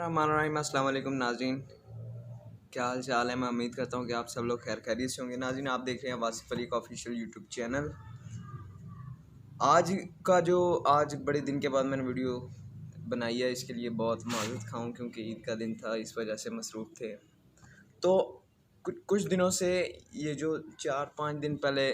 बिस्मिल्लाहिर्रहमानिर्रहीम। अस्सलाम वालेकुम नाज़रीन, क्या हाल चाल है। मैं उम्मीद करता हूँ कि आप सब लोग खैर खैरियत से होंगे। नाज़रीन, आप देख रहे हैं वासिफ़ अली का ऑफिशियल यूट्यूब चैनल। आज बड़े दिन के बाद मैंने वीडियो बनाई है, इसके लिए बहुत माज़रत खाऊँ क्योंकि ईद का दिन था, इस वजह से मसरूफ़ थे। तो कुछ दिनों से ये जो 4-5 दिन पहले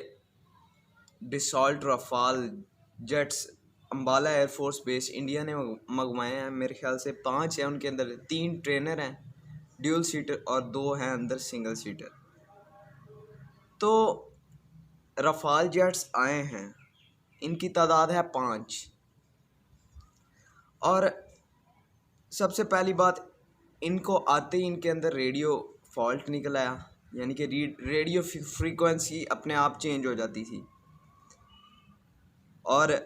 Dassault Rafale jets Ambala air force base India ने मंगवाए हैं, मेरे ख्याल से 5 हैं। उनके अंदर 3 ट्रेनर हैं ड्यूल सीटर और 2 हैं अंदर सिंगल सीटर। तो रफ़ाल जेट्स आए हैं, इनकी तादाद है 5। और सबसे पहली बात, इनको आते ही इनके अंदर रेडियो फॉल्ट निकल आया, यानी कि रेडियो फ्रीक्वेंसी अपने आप चेंज हो जाती थी। और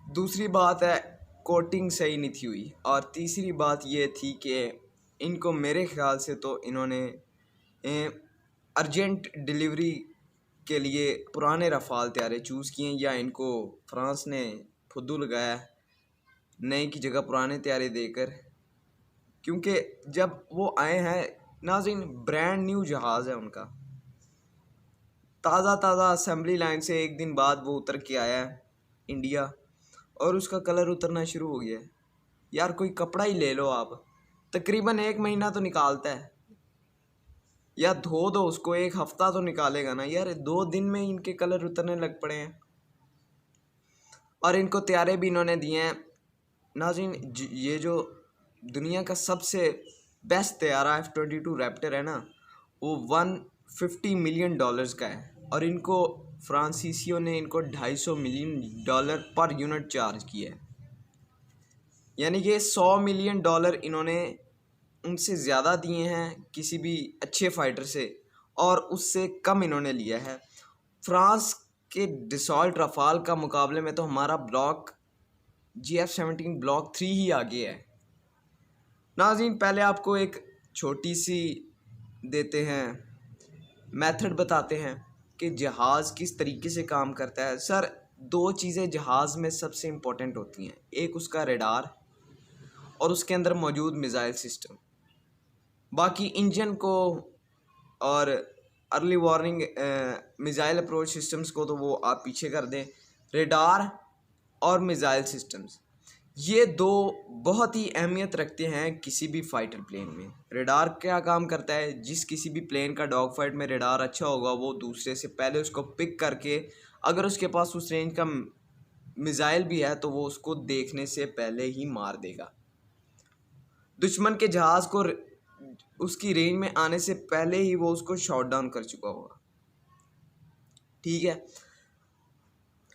दूसरी बात है, कोटिंग सही नहीं थी हुई। और तीसरी बात ये थी कि इनको मेरे ख्याल से तो इन्होंने अर्जेंट डिलीवरी के लिए पुराने रफ़ाल तैयारे चूज़ किए, या इनको फ्रांस ने फुद्दू लगाया नए की जगह पुराने तैयारे देकर। क्योंकि जब वो आए हैं नाज़रीन, ब्रांड न्यू जहाज़ है उनका, ताज़ा असेंबली लाइन से एक दिन बाद वो उतर के आया है इंडिया, और उसका कलर उतरना शुरू हो गया है। यार कोई कपड़ा ही ले लो आप, तकरीबन 1 महीना तो निकालता है, या धो दो उसको 1 हफ्ता तो निकालेगा ना यार। 2 दिन में इनके कलर उतरने लग पड़े हैं। और इनको तैयारे भी इन्होंने दिए हैं नाज़रीन। ये जो दुनिया का सबसे बेस्ट तैयारा F-22 रैप्टर है ना, वो $150 मिलियन का है, और इनको फ्रांसीसियों ने इनको $250 मिलियन पर यूनिट चार्ज किया है। यानी कि $100 मिलियन इन्होंने उनसे ज़्यादा दिए हैं किसी भी अच्छे फाइटर से, और उससे कम इन्होंने लिया है। फ्रांस के डिसॉल्ट रफ़ाल का मुकाबले में तो हमारा ब्लॉक GF-17 ब्लॉक 3 ही आगे है। नाज़रीन, पहले आपको एक छोटी सी देते हैं मेथड बताते हैं कि जहाज़ किस तरीके से काम करता है। सर, 2 चीज़ें जहाज़ में सबसे इम्पोर्टेंट होती हैं, एक उसका रडार और उसके अंदर मौजूद मिसाइल सिस्टम। बाकी इंजन को और early warning missile approach systems को तो वो आप पीछे कर दें। रडार और मिसाइल सिस्टम्स, ये 2 बहुत ही अहमियत रखते हैं किसी भी फाइटर प्लेन में। रडार क्या काम करता है, जिस किसी भी प्लेन का डॉग फाइट में रडार अच्छा होगा, वो दूसरे से पहले उसको पिक करके, अगर उसके पास उस रेंज का मिसाइल भी है तो वो उसको देखने से पहले ही मार देगा। दुश्मन के जहाज़ को उसकी रेंज में आने से पहले ही वो उसको शॉट डाउन कर चुका होगा। ठीक है।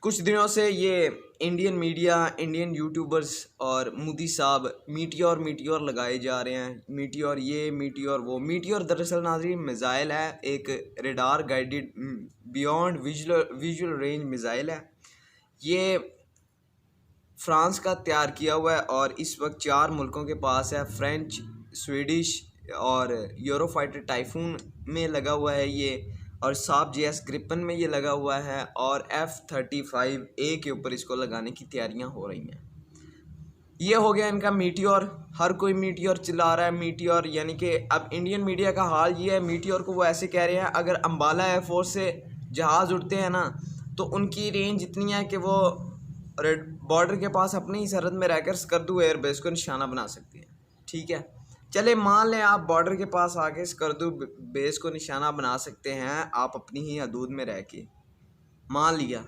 कुछ दिनों से ये इंडियन मीडिया, इंडियन यूट्यूबर्स और मोदी साहब मीटियोर लगाए जा रहे हैं। मीटियोर ये, मीटियोर वो। मीटियोर दरअसल नाज़रीन मिसाइल है, एक radar guided beyond visual range missile है। ये फ्रांस का तैयार किया हुआ है और इस वक्त 4 मुल्कों के पास है। फ्रेंच, स्वीडिश और यूरोफाइटर टाइफून में लगा हुआ है ये, और साब JS ग्रिपन में ये लगा हुआ है, और F-35A के ऊपर इसको लगाने की तैयारियां हो रही हैं। ये हो गया इनका मीटियोर। हर कोई मीटियोर चिल्ला रहा है, मीटियोर। यानी कि अब इंडियन मीडिया का हाल ये है, मीटियोर को वो ऐसे कह रहे हैं, अगर अम्बाला एयरफोर्स से जहाज़ उड़ते हैं ना, तो उनकी रेंज इतनी है कि वो बॉर्डर के पास अपनी ही सरहद में रहकर स्कर्दू एयरबेस को निशाना बना सकते हैं। ठीक है, चले मान लें आप बॉर्डर के पास आके स्कर्दू बेस को निशाना बना सकते हैं, आप अपनी ही हदूद में रह के, मान लिया।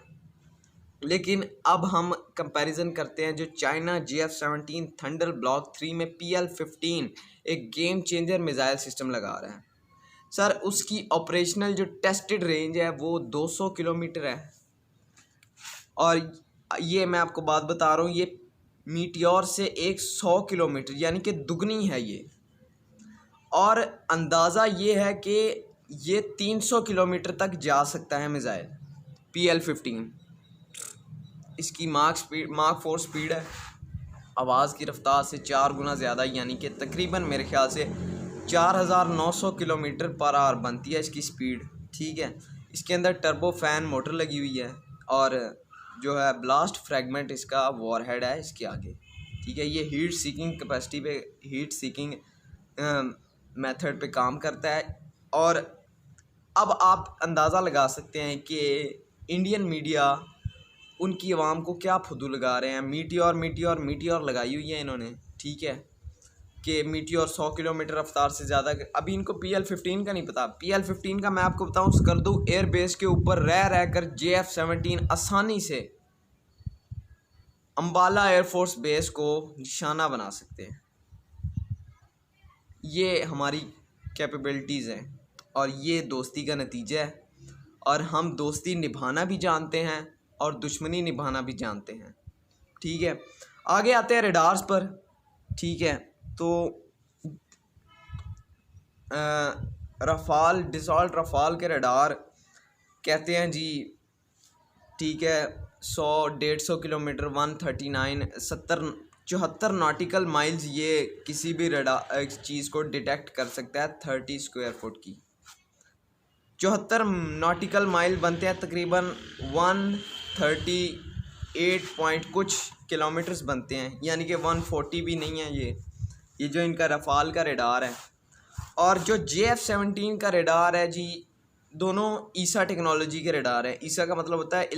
लेकिन अब हम कंपैरिजन करते हैं जो चाइना GF-17 थंडर ब्लॉक 3 में PL-15 एक गेम चेंजर मिसाइल सिस्टम लगा रहा है। सर, उसकी ऑपरेशनल जो टेस्टेड रेंज है वो 200 किलोमीटर है, और ये मैं आपको बात बता रहा हूँ, ये मीटियोर से 100 किलोमीटर यानी कि दुगनी है ये। और अंदाज़ा ये है कि ये 300 किलोमीटर तक जा सकता है मिसाइल PL-15। इसकी मार्क 4 स्पीड है, आवाज़ की रफ्तार से 4 गुना ज़्यादा, यानी कि तकरीबन मेरे ख्याल से 4900 किलोमीटर पर आवर बनती है इसकी स्पीड। ठीक है, इसके अंदर टर्बो फैन मोटर लगी हुई है, और जो है ब्लास्ट फ्रैगमेंट इसका वॉरहेड है इसके आगे। ठीक है, ये हीट सीकिंग कैपेसिटी पे हीट सीकिंग मेथड पे काम करता है। और अब आप अंदाज़ा लगा सकते हैं कि इंडियन मीडिया उनकी आवाम को क्या फुदू लगा रहे हैं। मीटियोर लगाई हुई है इन्होंने, ठीक है, कि मीटियोर 100 किलोमीटर रफ्तार से ज़्यादा। अभी इनको PL-15 का नहीं पता। PL-15 का मैं आपको बताऊं, स्कर्दू एयर बेस के ऊपर रह कर JF-17 आसानी से अम्बाला एयरफोर्स बेस को निशाना बना सकते हैं। ये हमारी कैपेबिलिटीज़ हैं और ये दोस्ती का नतीजा है। और हम दोस्ती निभाना भी जानते हैं और दुश्मनी निभाना भी जानते हैं, ठीक है। आगे आते हैं रडार्स पर, ठीक है। तो रफ़ाल, डिसॉल्ट रफ़ाल के रडार कहते हैं जी, ठीक है, 100-150 किलोमीटर 139 74 नॉटिकल माइल्स ये किसी भी रडार चीज़ को डिटेक्ट कर सकता है 30 स्क्वायर फुट की। 74 नॉटिकल माइल बनते हैं तकरीबन 138 पॉइंट कुछ किलोमीटर्स बनते हैं, यानी कि 140 भी नहीं है ये जो इनका रफ़ाल का रडार है। और जो JF-17 का रडार है जी, दोनों ईसा टेक्नोलॉजी के रडार हैं। ईसा का मतलब होता है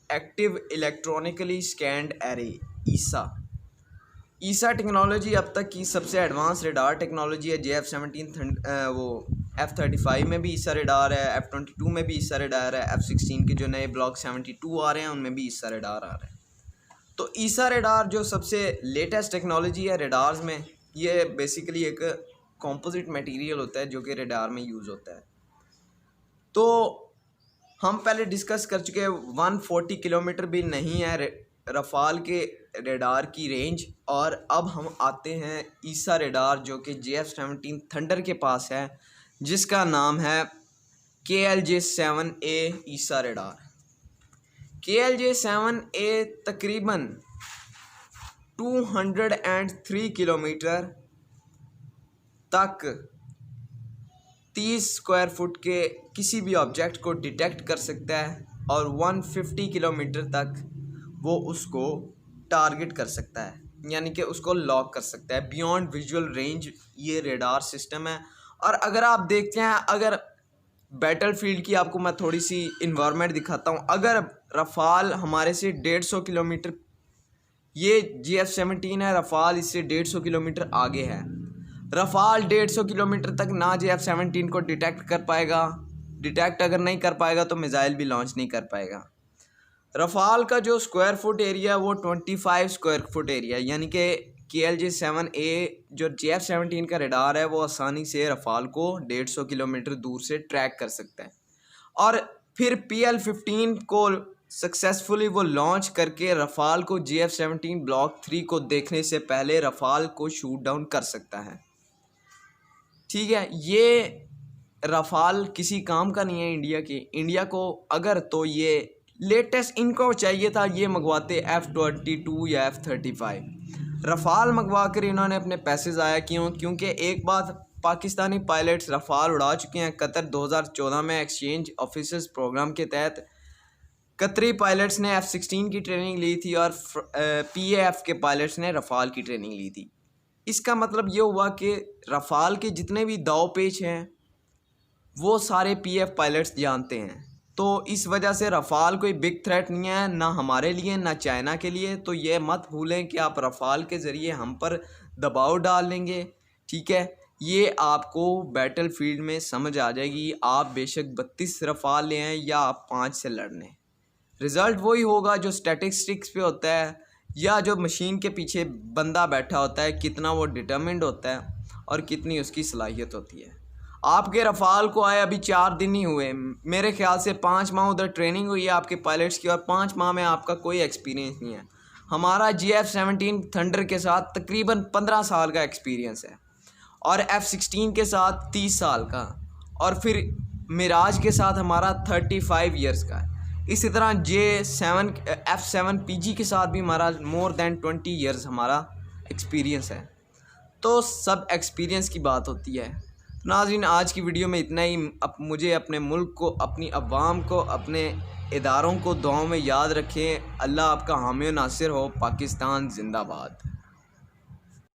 एक्टिव इलेक्ट्रॉनिकली स्कैंड एरे, ईसा टेक्नोलॉजी अब तक की सबसे एडवांस रडार टेक्नोलॉजी है। JF-17 वो F-35 में भी ईसा रडार है, F-22 में भी ईसा रडार है, F-16 के जो नए ब्लॉक 72 आ रहे हैं उनमें भी ईसा रडार आ रहा है। तो ईसा रडार जो सबसे लेटेस्ट टेक्नोलॉजी है रडार्स में, ये बेसिकली एक कंपोजिट मटेरियल होता है जो कि रडार में यूज़ होता है। तो हम पहले डिस्कस कर चुके हैं 140 किलोमीटर भी नहीं है रफ़ाल के रडार की रेंज। और अब हम आते हैं ईसा रडार जो कि JF-17 थंडर के पास है, जिसका नाम है KLJ-7A ईसा रडार। KLJ-7A तकरीबन 203 किलोमीटर तक 30 स्क्वायर फुट के किसी भी ऑब्जेक्ट को डिटेक्ट कर सकता है और 150 किलोमीटर तक वो उसको टारगेट कर सकता है, यानी कि उसको लॉक कर सकता है। बियॉन्ड विजुअल रेंज ये रेडार सिस्टम है। और अगर आप देखते हैं, अगर बैटलफील्ड की आपको मैं थोड़ी सी इन्वायरमेंट दिखाता हूँ। अगर रफ़ाल हमारे से 150 किलोमीटर, ये JF-17 है, रफ़ाल इससे 150 किलोमीटर आगे है। रफ़ाल 150 किलोमीटर तक ना JF-17 को डिटेक्ट कर पाएगा, डिटेक्ट अगर नहीं कर पाएगा तो मिसाइल भी लॉन्च नहीं कर पाएगा। रफ़ाल का जो स्क्वायर फुट एरिया है वो 25 स्क्वायर फुट एरिया, यानी कि KLJ-7A जो JF-17 का रडार है वो आसानी से रफ़ाल को 150 किलोमीटर दूर से ट्रैक कर सकता है। और फिर PL-15 को सक्सेसफुली वो लॉन्च करके रफ़ाल को JF-17 ब्लॉक 3 को देखने से पहले रफ़ाल को शूट डाउन कर सकता है, ठीक है। ये रफ़ाल किसी काम का नहीं है इंडिया को अगर, तो ये लेटेस्ट इनको चाहिए था ये मंगवाते F-22 या F-35। रफ़ाल मंगवा कर इन्होंने अपने पैसे ज़ाया क्यों? क्योंकि एक बात, पाकिस्तानी पायलट्स रफ़ाल उड़ा चुके हैं। कतर 2014 में एक्सचेंज ऑफिसर्स प्रोग्राम के तहत कतरी पायलट्स ने F-16 की ट्रेनिंग ली थी और PAF के पायलट्स ने रफ़ाल की ट्रेनिंग ली थी। इसका मतलब ये हुआ कि रफ़ाल के जितने भी दाव पेच हैं वो सारे PAF पायलट्स जानते हैं। तो इस वजह से रफ़ाल कोई बिग थ्रेट नहीं है, ना हमारे लिए ना चाइना के लिए। तो ये मत भूलें कि आप रफ़ाल के ज़रिए हम पर दबाव डाल लेंगे, ठीक है। ये आपको बैटल फील्ड में समझ आ जाएगी। आप बेशक 32 रफ़ाल ले आएँ या आप 5 से लड़ने, रिज़ल्ट वही होगा जो स्टैटिस्टिक्स पे होता है या जो मशीन के पीछे बंदा बैठा होता है, कितना वो डिटर्मिन्ड होता है और कितनी उसकी सलाहियत होती है। आपके रफ़ाल को आए अभी 4 दिन ही हुए, मेरे ख्याल से 5 माह उधर ट्रेनिंग हुई है आपके पायलट्स की और 5 माह में आपका कोई एक्सपीरियंस नहीं है। हमारा JF-17 थंडर के साथ तकरीबन 15 साल का एक्सपीरियंस है और F-16 के साथ 30 साल का, और फिर मिराज के साथ हमारा 35 ईयर्स का है। इसी तरह F-7 PG के साथ भी हमारा मोर दैन 20 ईयर्स हमारा एक्सपीरियंस है। तो सब एक्सपीरियंस की बात होती है। तो नाज़रीन, आज की वीडियो में इतना ही। मुझे अपने मुल्क को, अपनी अवाम को, अपने इदारों को दुआओं में याद रखें। अल्लाह आपका हामी नासिर हो। पाकिस्तान जिंदाबाद।